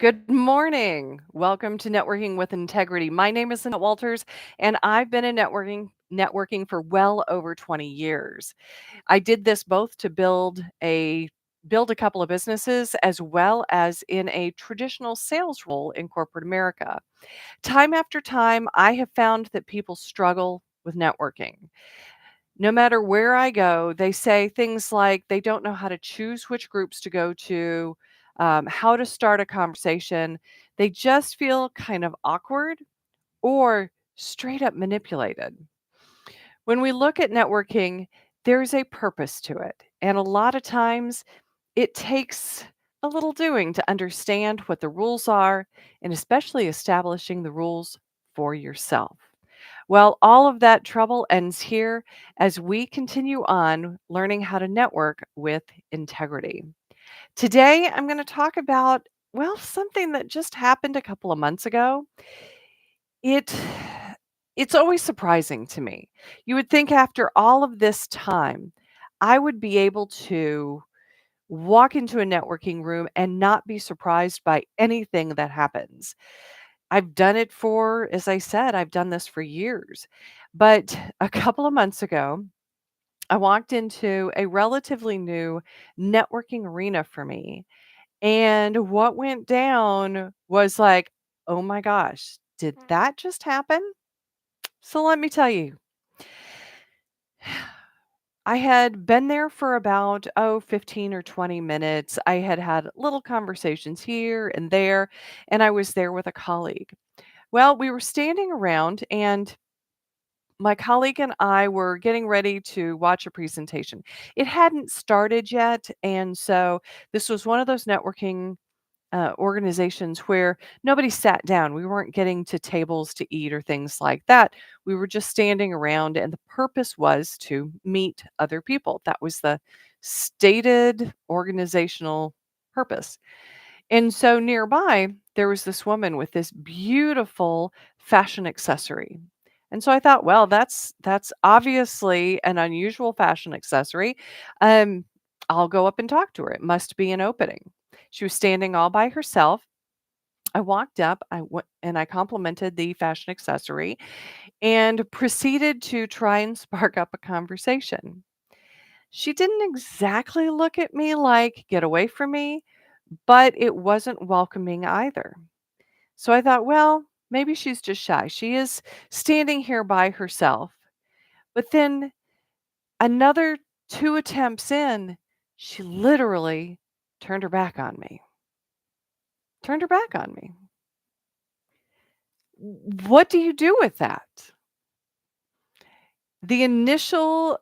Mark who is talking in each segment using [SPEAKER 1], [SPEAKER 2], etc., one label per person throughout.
[SPEAKER 1] Good morning. Welcome to Networking with Integrity. My name is Annette Walters, and I've been in networking for well over 20 years. I did this both to build a couple of businesses as well as in a traditional sales role in corporate America. Time after time, I have found that people struggle with networking. No matter where I go, they say things like they don't know how to choose which groups to go to, how to start a conversation. They just feel kind of awkward or straight up manipulated. When we look at networking, there's a purpose to it. And a lot of times it takes a little doing to understand what the rules are and especially establishing the rules for yourself. Well, all of that trouble ends here as we continue on learning how to network with integrity. Today, I'm going to talk about, well, something that just happened a couple of months ago. It it's always surprising to me. You would think after all of this time, I would be able to walk into a networking room and not be surprised by anything that happens. I've done it for, as I said, I've done this for years. But a couple of months ago, I walked into a relatively new networking arena for me. And what went down was like, oh my gosh, did that just happen? So let me tell you, I had been there for about, 15 or 20 minutes. I had had little conversations here and there, and I was there with a colleague. Well, we were standing around, and my colleague and I were getting ready to watch a presentation. It hadn't started yet, and so this was one of those networking organizations where nobody sat down. We weren't getting to tables to eat or things like that. We were just standing around, and the purpose was to meet other people. That was the stated organizational purpose. And so nearby, there was this woman with this beautiful fashion accessory. And so I thought, well, that's obviously an unusual fashion accessory. Um, I'll go up and talk to her. It must be an opening. She was standing all by herself. I walked up, I went and I complimented the fashion accessory and proceeded to try and spark up a conversation. She didn't exactly look at me like, get away from me, but it wasn't welcoming either. So I thought, well, maybe she's just shy. She is standing here by herself. But then another two attempts in, she literally turned her back on me. Turned her back on me. What do you do with that? The initial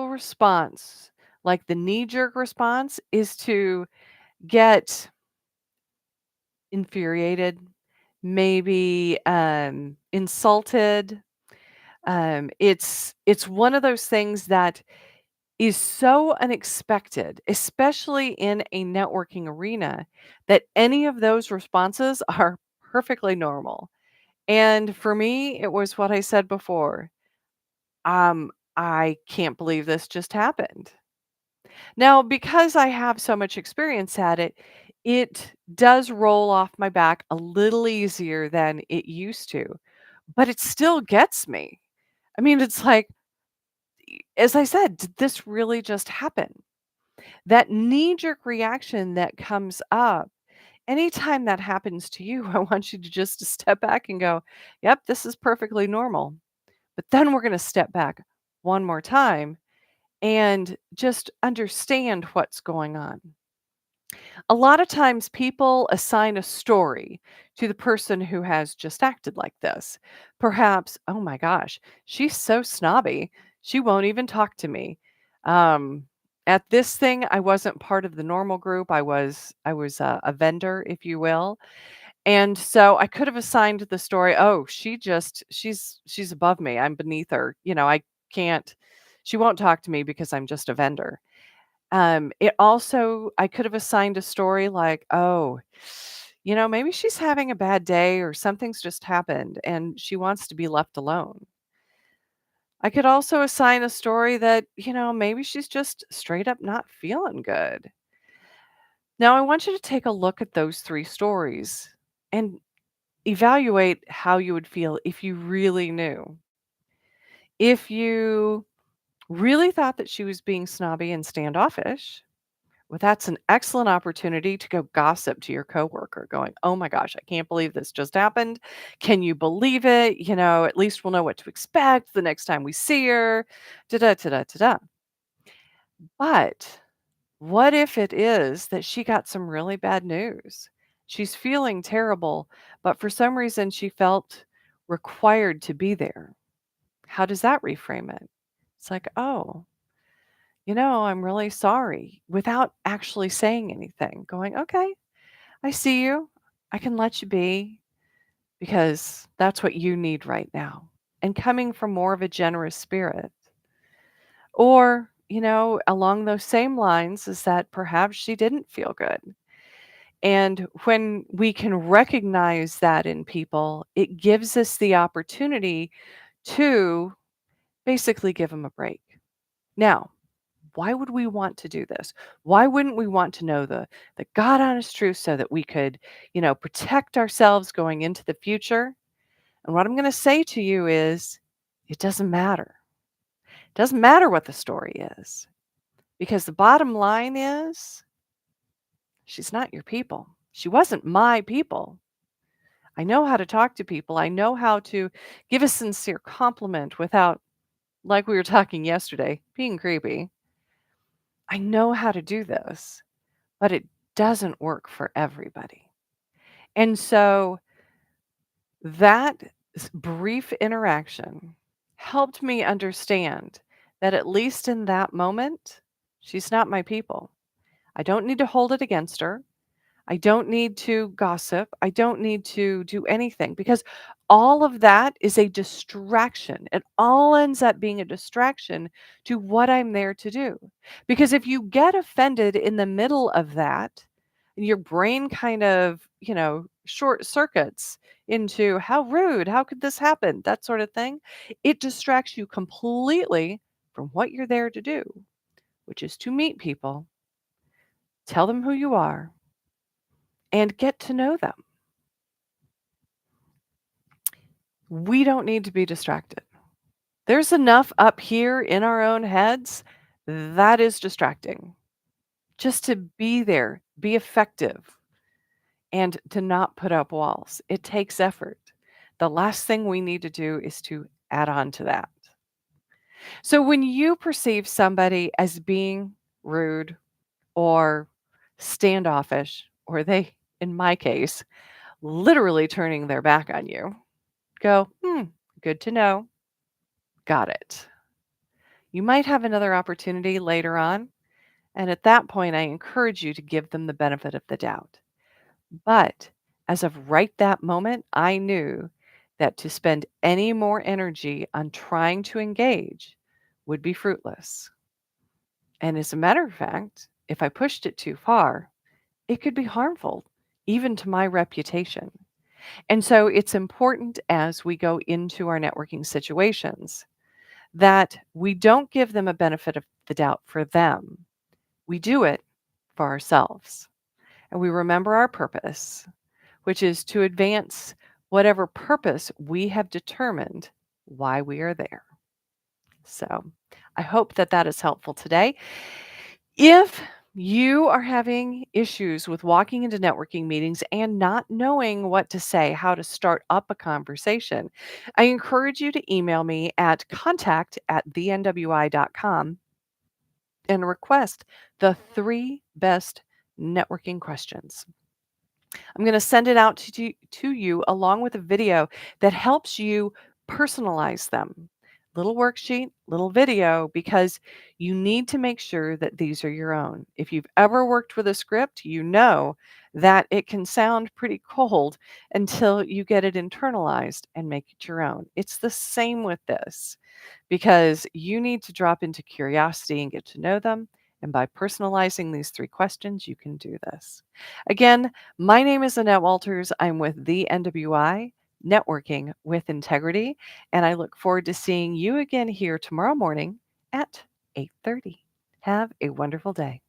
[SPEAKER 1] response, like the knee-jerk response, is to get infuriated, maybe insulted. It's one of those things that is so unexpected, especially in a networking arena, that any of those responses are perfectly normal. And for me, it was what I said before. I can't believe this just happened. Now, because I have so much experience at it, it does roll off my back a little easier than it used to, but it still gets me. I mean, it's like, as I said, did this really just happen? That knee jerk reaction that comes up, anytime that happens to you, I want you to just to step back and go, yep, this is perfectly normal. But then we're going to step back one more time and just understand what's going on. A lot of times people assign a story to the person who has just acted like this. Perhaps, oh my gosh, she's so snobby. She won't even talk to me. Um, at this thing, I wasn't part of the normal group. I was a vendor, if you will. And so I could have assigned the story, oh, she's above me. I'm beneath her. I can't she won't talk to me because I'm just a vendor. It also I could have assigned a story like, "Oh, maybe she's having a bad day or something's just happened and she wants to be left alone." I could also assign a story that, maybe she's just straight up not feeling good. Now, I want you to take a look at those three stories and evaluate how you would feel if you really knew. If you really thought that she was being snobby and standoffish, well, that's an excellent opportunity to go gossip to your coworker, going, "Oh my gosh, I can't believe this just happened. Can you believe it? At least we'll know what to expect the next time we see her." Da da da da da da. But what if it is that she got some really bad news? She's feeling terrible, but for some reason she felt required to be there. How does that reframe it? It's like, "Oh, I'm really sorry," without actually saying anything, going, "Okay, I see you. I can let you be because that's what you need right now." And coming from more of a generous spirit. Or, along those same lines is that perhaps she didn't feel good. And when we can recognize that in people, it gives us the opportunity to basically give them a break. Now, why would we want to do this? Why wouldn't we want to know the God honest truth so that we could, protect ourselves going into the future? And what I'm going to say to you is it doesn't matter. It doesn't matter what the story is because the bottom line is she's not your people. She wasn't my people. I know how to talk to people. I know how to give a sincere compliment without, like we were talking yesterday, being creepy. I know how to do this, but it doesn't work for everybody. And so that brief interaction helped me understand that at least in that moment, she's not my people. I don't need to hold it against her. I don't need to gossip. I don't need to do anything because all of that is a distraction. It all ends up being a distraction to what I'm there to do. Because if you get offended in the middle of that, and your brain kind of, short circuits into how rude, how could this happen, that sort of thing, it distracts you completely from what you're there to do, which is to meet people, tell them who you are, and get to know them. We don't need to be distracted. There's enough up here in our own heads that is distracting. Just to be there, be effective, and to not put up walls. It takes effort. The last thing we need to do is to add on to that. So when you perceive somebody as being rude or standoffish, or they, in my case, literally turning their back on you, go, good to know. Got it. You might have another opportunity later on, and at that point, I encourage you to give them the benefit of the doubt. But as of right that moment, I knew that to spend any more energy on trying to engage would be fruitless. And as a matter of fact, if I pushed it too far, it could be harmful, even to my reputation. And so it's important as we go into our networking situations that we don't give them a benefit of the doubt for them. We do it for ourselves. And we remember our purpose, which is to advance whatever purpose we have determined why we are there. So I hope that that is helpful today. If you are having issues with walking into networking meetings and not knowing what to say, how to start up a conversation, I encourage you to email me at contact@thenwi.com and request the 3 best networking questions. I'm going to send it out to you along with a video that helps you personalize them. Little worksheet, little video, because you need to make sure that these are your own. If you've ever worked with a script, you know that it can sound pretty cold until you get it internalized and make it your own. It's the same with this because you need to drop into curiosity and get to know them. And by personalizing these 3 questions, you can do this. Again, my name is Annette Walters. I'm with the NWI, Networking with Integrity, and I look forward to seeing you again here tomorrow morning at 8:30. Have a wonderful day.